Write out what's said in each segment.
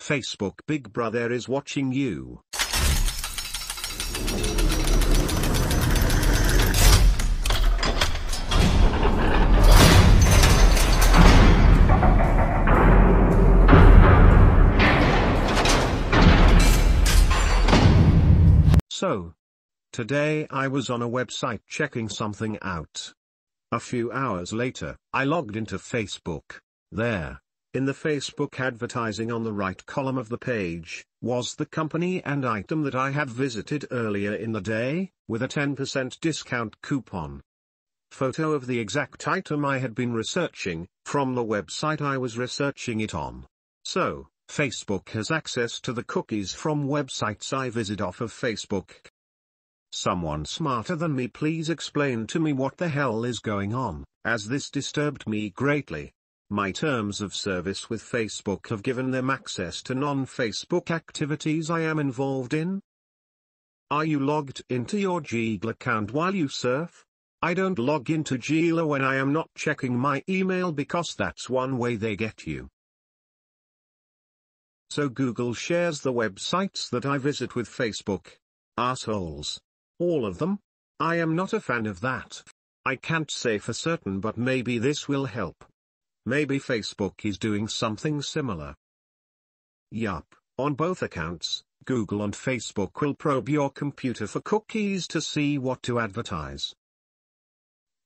Facebook Big Brother is watching you. So, today I was on a website checking something out. A few hours later, I logged into Facebook. There, in the Facebook advertising on the right column of the page, was the company and item that I had visited earlier in the day, with a 10% discount coupon. Photo of the exact item I had been researching, from the website I was researching it on. So, Facebook has access to the cookies from websites I visit off of Facebook. Someone smarter than me please explain to me what the hell is going on, as this disturbed me greatly. My terms of service with Facebook have given them access to non-Facebook activities I am involved in. Are you logged into your Gmail account while you surf? I don't log into Gmail when I am not checking my email because that's one way they get you. So Google shares the websites that I visit with Facebook. Assholes. All of them? I am not a fan of that. I can't say for certain, but maybe this will help. Maybe Facebook is doing something similar. Yup, on both accounts, Google and Facebook will probe your computer for cookies to see what to advertise.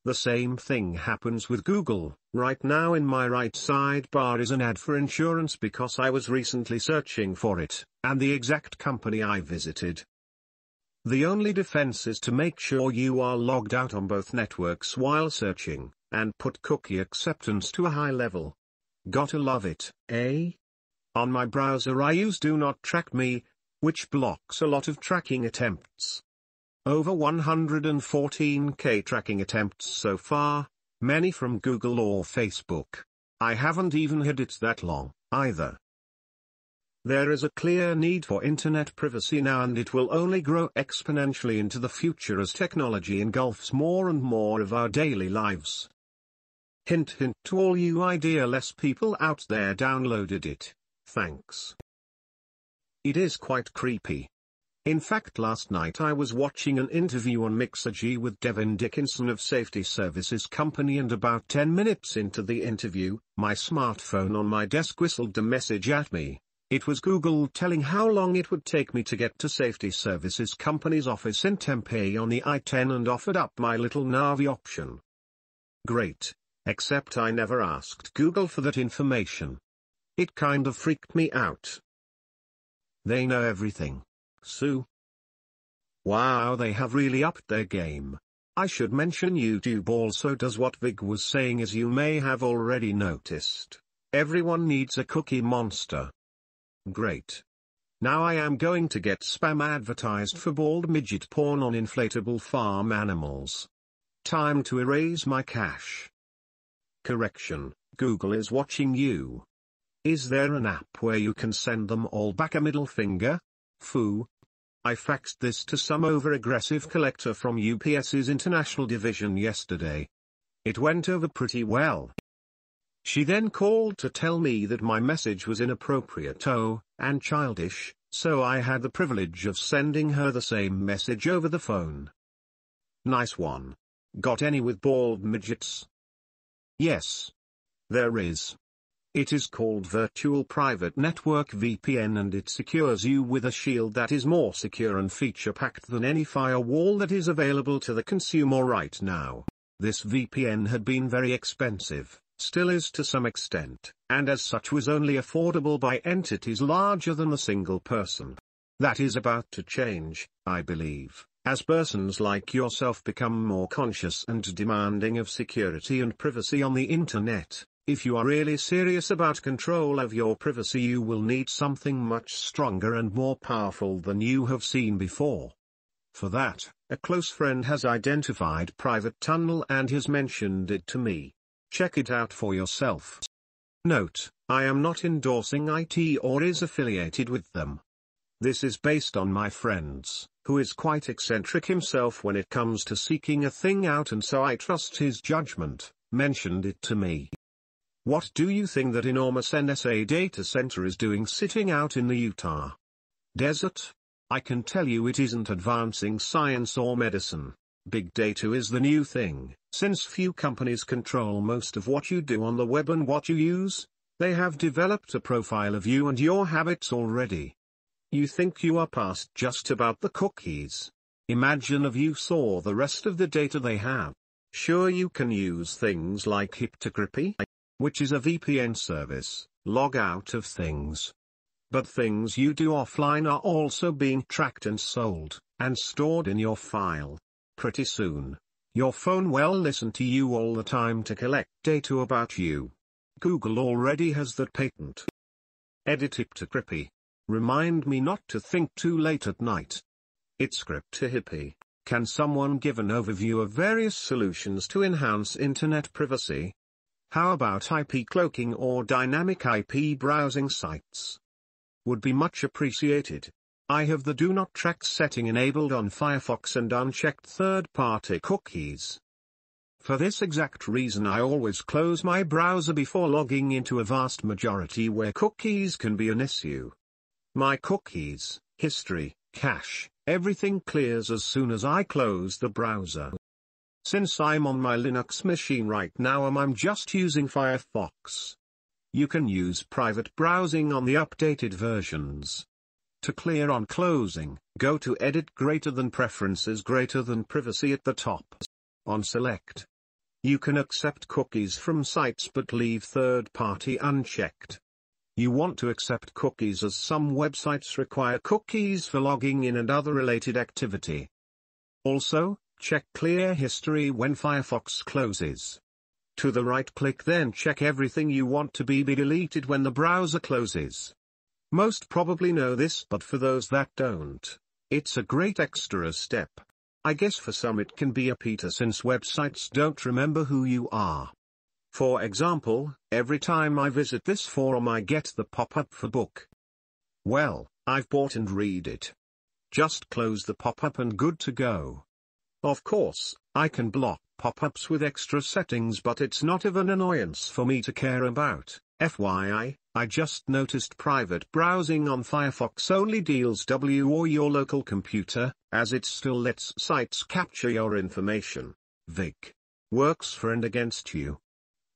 The same thing happens with Google. Right now in my right sidebar is an ad for insurance because I was recently searching for it, and the exact company I visited. The only defense is to make sure you are logged out on both networks while searching, and put cookie acceptance to a high level. Gotta love it, eh? On my browser I use Do Not Track Me, which blocks a lot of tracking attempts. Over 114k tracking attempts so far, many from Google or Facebook. I haven't even had it that long, either. There is a clear need for internet privacy now, and it will only grow exponentially into the future as technology engulfs more and more of our daily lives. Hint hint to all you idealess people out there, downloaded it, thanks. It is quite creepy. In fact, last night I was watching an interview on Mixergy with Devin Dickinson of Safety Services Company, and about 10 minutes into the interview, my smartphone on my desk whistled a message at me. It was Google telling how long it would take me to get to Safety Services Company's office in Tempe on the I-10 and offered up my little Navi option. Great, except I never asked Google for that information. It kind of freaked me out. They know everything. Sue. Wow, they have really upped their game. I should mention YouTube also does what Vig was saying, as you may have already noticed. Everyone needs a cookie monster. Great. Now I am going to get spam advertised for bald midget porn on inflatable farm animals. Time to erase my cache. Correction, Google is watching you. Is there an app where you can send them all back a middle finger? Foo. I faxed this to some over-aggressive collector from UPS's International Division yesterday. It went over pretty well. She then called to tell me that my message was inappropriate and childish, so I had the privilege of sending her the same message over the phone. Nice one. Got any with bald midgets? Yes. There is. It is called Virtual Private Network VPN, and it secures you with a shield that is more secure and feature-packed than any firewall that is available to the consumer right now. This VPN had been very expensive, still is to some extent, and as such was only affordable by entities larger than a single person. That is about to change, I believe, as persons like yourself become more conscious and demanding of security and privacy on the internet. If you are really serious about control of your privacy, you will need something much stronger and more powerful than you have seen before. For that, a close friend has identified Private Tunnel and has mentioned it to me. Check it out for yourself. Note, I am not endorsing IT or is affiliated with them. This is based on my friend's, who is quite eccentric himself when it comes to seeking a thing out, and so I trust his judgment, mentioned it to me. What do you think that enormous NSA data center is doing sitting out in the Utah desert? I can tell you it isn't advancing science or medicine. Big data is the new thing. Since few companies control most of what you do on the web and what you use, they have developed a profile of you and your habits already. You think you are past just about the cookies. Imagine if you saw the rest of the data they have. Sure, you can use things like cryptography, which is a VPN service, log out of things. But things you do offline are also being tracked and sold, and stored in your file. Pretty soon, your phone will listen to you all the time to collect data about you. Google already has that patent. Edit cryptography. Remind me not to think too late at night. It's crypto-hippie. Can someone give an overview of various solutions to enhance internet privacy? How about IP cloaking or dynamic IP browsing sites? Would be much appreciated. I have the Do Not Track setting enabled on Firefox and unchecked third-party cookies. For this exact reason I always close my browser before logging into a vast majority where cookies can be an issue. My cookies, history, cache, everything clears as soon as I close the browser. Since I'm on my Linux machine right now and I'm just using Firefox. You can use private browsing on the updated versions. To clear on closing, go to Edit Preferences Privacy at the top. On Select. You can accept cookies from sites but leave third-party unchecked. You want to accept cookies as some websites require cookies for logging in and other related activity. Also, check Clear History when Firefox closes. To the right click then check everything you want to be deleted when the browser closes. Most probably know this, but for those that don't, it's a great extra step. I guess for some it can be a peter since websites don't remember who you are. For example, every time I visit this forum I get the pop-up for book. Well, I've bought and read it. Just close the pop-up and good to go. Of course, I can block pop-ups with extra settings, but it's not of an annoyance for me to care about. FYI, I just noticed private browsing on Firefox only deals with or your local computer, as it still lets sites capture your information. VIG. Works for and against you.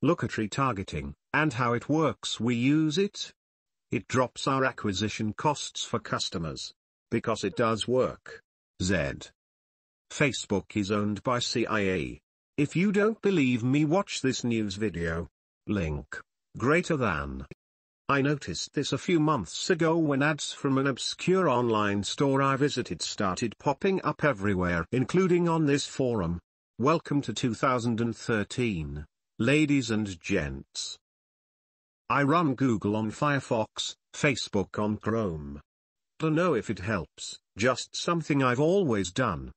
Look at retargeting, and how it works. We use it. It drops our acquisition costs for customers. Because it does work. Z. Facebook is owned by CIA. If you don't believe me, watch this news video. Link. Greater than. I noticed this a few months ago when ads from an obscure online store I visited started popping up everywhere, including on this forum. Welcome to 2013, ladies and gents. I run Google on Firefox, Facebook on Chrome. Don't know if it helps, just something I've always done.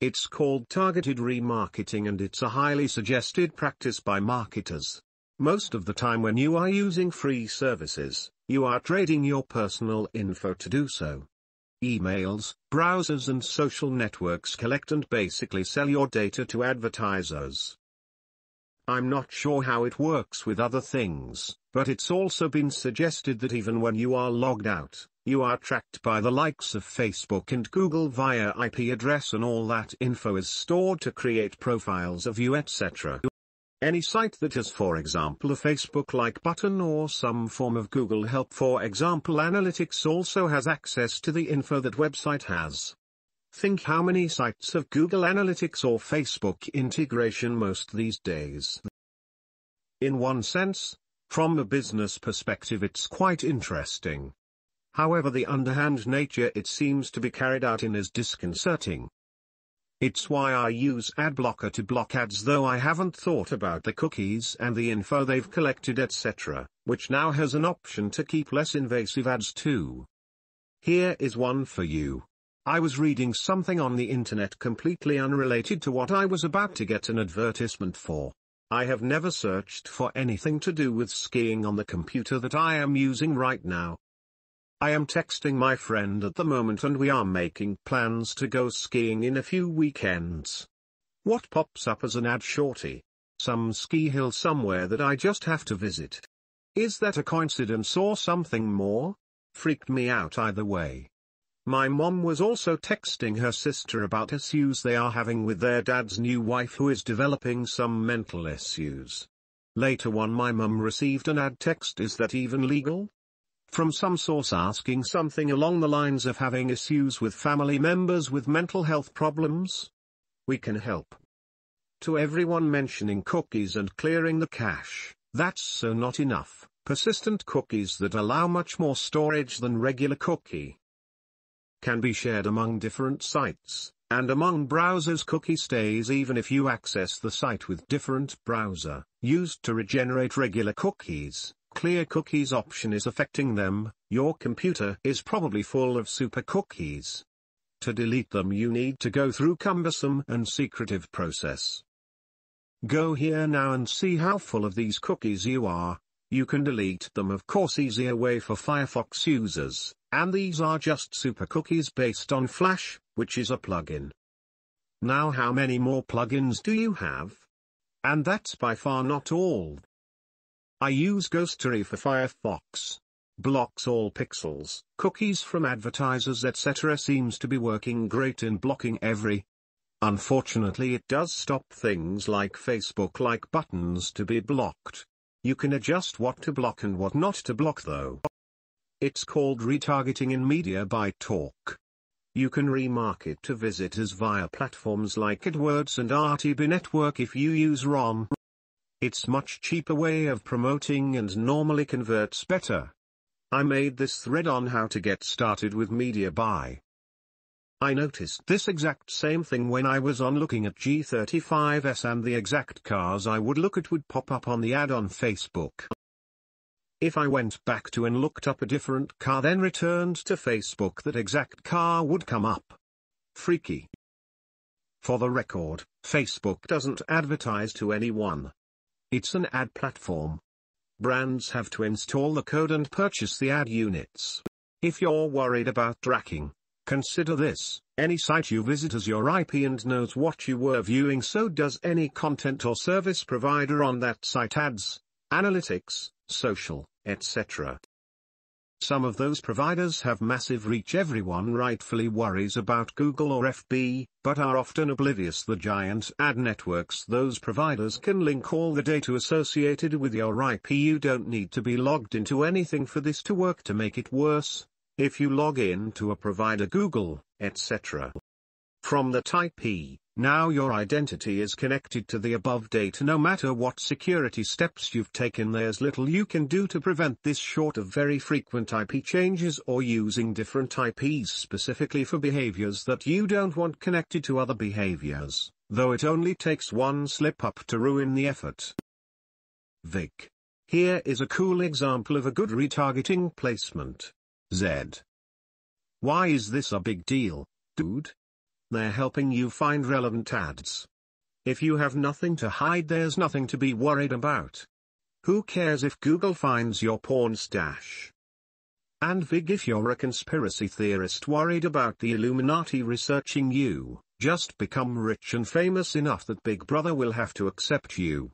It's called targeted remarketing and it's a highly suggested practice by marketers. Most of the time when you are using free services, you are trading your personal info to do so. Emails, browsers and social networks collect and basically sell your data to advertisers. I'm not sure how it works with other things, but it's also been suggested that even when you are logged out, you are tracked by the likes of Facebook and Google via IP address, and all that info is stored to create profiles of you, etc. Any site that has, for example, a Facebook-like button or some form of Google help, for example Analytics, also has access to the info that website has. Think how many sites have Google Analytics or Facebook integration most these days. In one sense, from a business perspective it's quite interesting. However, the underhand nature it seems to be carried out in is disconcerting. It's why I use AdBlocker to block ads, though I haven't thought about the cookies and the info they've collected, etc., which now has an option to keep less invasive ads too. Here is one for you. I was reading something on the internet completely unrelated to what I was about to get an advertisement for. I have never searched for anything to do with skiing on the computer that I am using right now. I am texting my friend at the moment and we are making plans to go skiing in a few weekends. What pops up as an ad? Shorty. Some ski hill somewhere that I just have to visit. Is that a coincidence or something more? Freaked me out either way. My mom was also texting her sister about issues they are having with their dad's new wife who is developing some mental issues. Later on my mum received an ad text, is that even legal? From some source asking something along the lines of having issues with family members with mental health problems. We can help. To everyone mentioning cookies and clearing the cache, that's so not enough. Persistent cookies that allow much more storage than regular cookie can be shared among different sites, and among browsers. Cookie stays even if you access the site with different browser, used to regenerate regular cookies. Clear cookies option is affecting them. Your computer is probably full of super cookies. To delete them you need to go through cumbersome and secretive process. Go here now and see how full of these cookies you are. You can delete them, of course, easier way for Firefox users, and these are just super cookies based on Flash, which is a plugin. Now how many more plugins do you have? And that's by far not all. I use Ghostery for Firefox. Blocks all pixels, cookies from advertisers etc. Seems to be working great in blocking every. Unfortunately it does stop things like Facebook like buttons to be blocked. You can adjust what to block and what not to block though. It's called retargeting in media by talk. You can remarket to visitors via platforms like AdWords and RTB network if you use RON. It's much cheaper way of promoting and normally converts better. I made this thread on how to get started with media buy. I noticed this exact same thing when I was on looking at G35s, and the exact cars I would look at would pop up on the ad on Facebook. If I went back to and looked up a different car then returned to Facebook, that exact car would come up. Freaky. For the record, Facebook doesn't advertise to anyone. It's an ad platform. Brands have to install the code and purchase the ad units. If you're worried about tracking, consider this: any site you visit has your IP and knows what you were viewing, so does any content or service provider on that site. Ads, analytics, social, etc. Some of those providers have massive reach. Everyone rightfully worries about Google or FB, but are often oblivious the giant ad networks those providers can link all the data associated with your IP. You don't need to be logged into anything for this to work. To make it worse, if you log in to a provider, Google, etc. from that IP, now your identity is connected to the above data. No matter what security steps you've taken, there's little you can do to prevent this short of very frequent IP changes or using different IPs specifically for behaviors that you don't want connected to other behaviors, though it only takes one slip up to ruin the effort. Vic. Here is a cool example of a good retargeting placement. Z. Why is this a big deal, dude? They're helping you find relevant ads. If you have nothing to hide, there's nothing to be worried about. Who cares if Google finds your porn stash? And Vig, if you're a conspiracy theorist worried about the Illuminati researching you, just become rich and famous enough that Big Brother will have to accept you.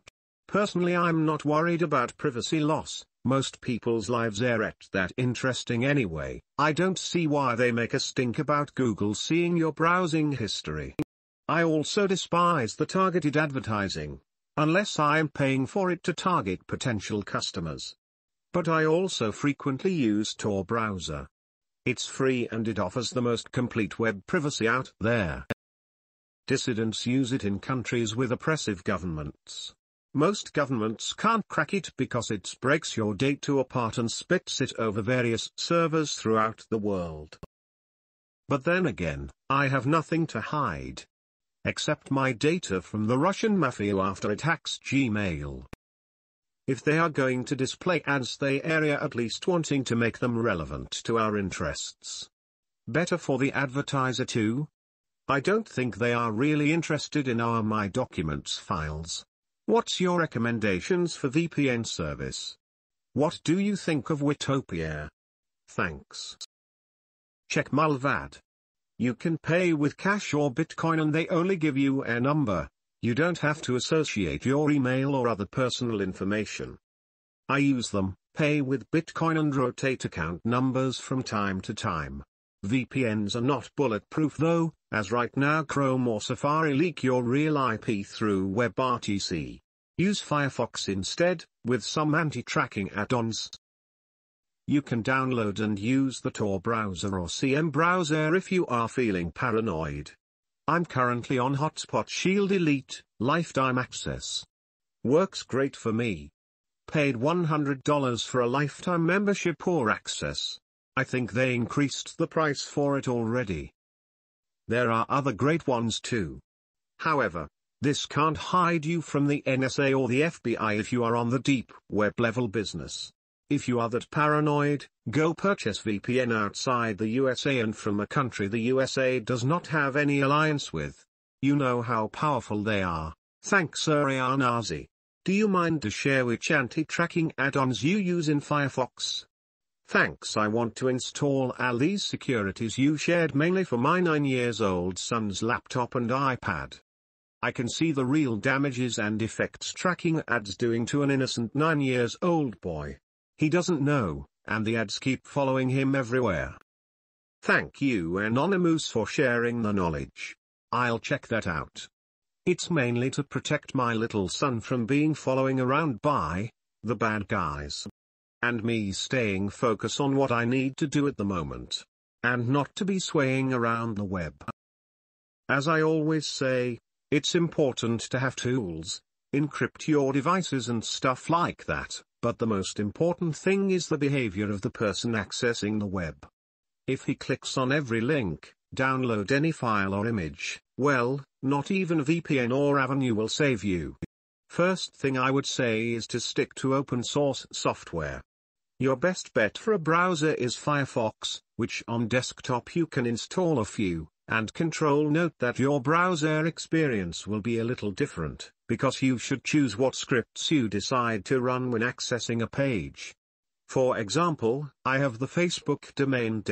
Personally, I'm not worried about privacy loss. Most people's lives aren't that interesting anyway. I don't see why they make a stink about Google seeing your browsing history. I also despise the targeted advertising, unless I am paying for it to target potential customers. But I also frequently use Tor browser. It's free and it offers the most complete web privacy out there. Dissidents use it in countries with oppressive governments. Most governments can't crack it because it breaks your data apart and spits it over various servers throughout the world. But then again, I have nothing to hide. Except my data from the Russian mafia after it hacks Gmail. If they are going to display ads, they are at least wanting to make them relevant to our interests. Better for the advertiser too. I don't think they are really interested in our My Documents files. What's your recommendations for VPN service? What do you think of Witopia? Thanks. Check Mulvad. You can pay with cash or Bitcoin and they only give you a number. You don't have to associate your email or other personal information. I use them, pay with Bitcoin and rotate account numbers from time to time. VPNs are not bulletproof though, as right now Chrome or Safari leak your real IP through WebRTC. Use Firefox instead, with some anti-tracking add-ons. You can download and use the Tor browser or CM browser if you are feeling paranoid. I'm currently on Hotspot Shield Elite, lifetime access. Works great for me. Paid $100 for a lifetime membership or access. I think they increased the price for it already. There are other great ones too. However, this can't hide you from the NSA or the FBI if you are on the deep web level business. If you are that paranoid, go purchase VPN outside the USA and from a country the USA does not have any alliance with. You know how powerful they are. Thanks Arianazi. Do you mind to share which anti-tracking add-ons you use in Firefox? Thanks. I want to install all these securities you shared mainly for my 9-year-old son's laptop and iPad. I can see the real damages and effects tracking ads doing to an innocent 9-year-old boy. He doesn't know, and the ads keep following him everywhere. Thank you Anonymous for sharing the knowledge. I'll check that out. It's mainly to protect my little son from being following around by the bad guys. And me staying focused on what I need to do at the moment. And not to be swaying around the web. As I always say, it's important to have tools, encrypt your devices and stuff like that, but the most important thing is the behavior of the person accessing the web. If he clicks on every link, download any file or image, well, not even a VPN or Avenue will save you. First thing I would say is to stick to open source software. Your best bet for a browser is Firefox, which on desktop you can install a few, and control note that your browser experience will be a little different, because you should choose what scripts you decide to run when accessing a page. For example, I have the Facebook domain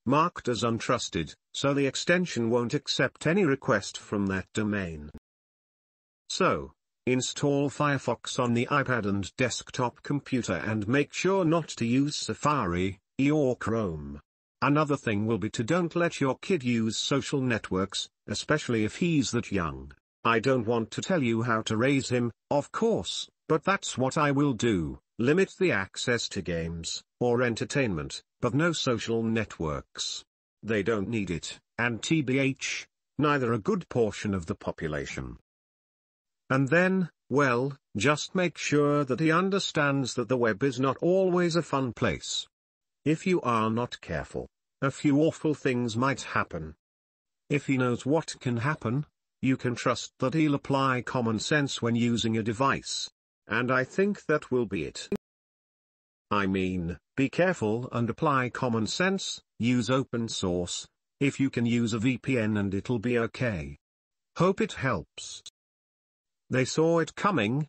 marked as untrusted, so the extension won't accept any request from that domain. So, install Firefox on the iPad and desktop computer and make sure not to use Safari, or Chrome. Another thing will be to don't let your kid use social networks, especially if he's that young. I don't want to tell you how to raise him, of course, but that's what I will do. Limit the access to games, or entertainment, but no social networks. They don't need it, and TBH, neither a good portion of the population. And then, well, just make sure that he understands that the web is not always a fun place. If you are not careful, a few awful things might happen. If he knows what can happen, you can trust that he'll apply common sense when using a device. And I think that will be it. I mean, be careful and apply common sense, use open source. If you can use a VPN and it'll be okay. Hope it helps. They saw it coming,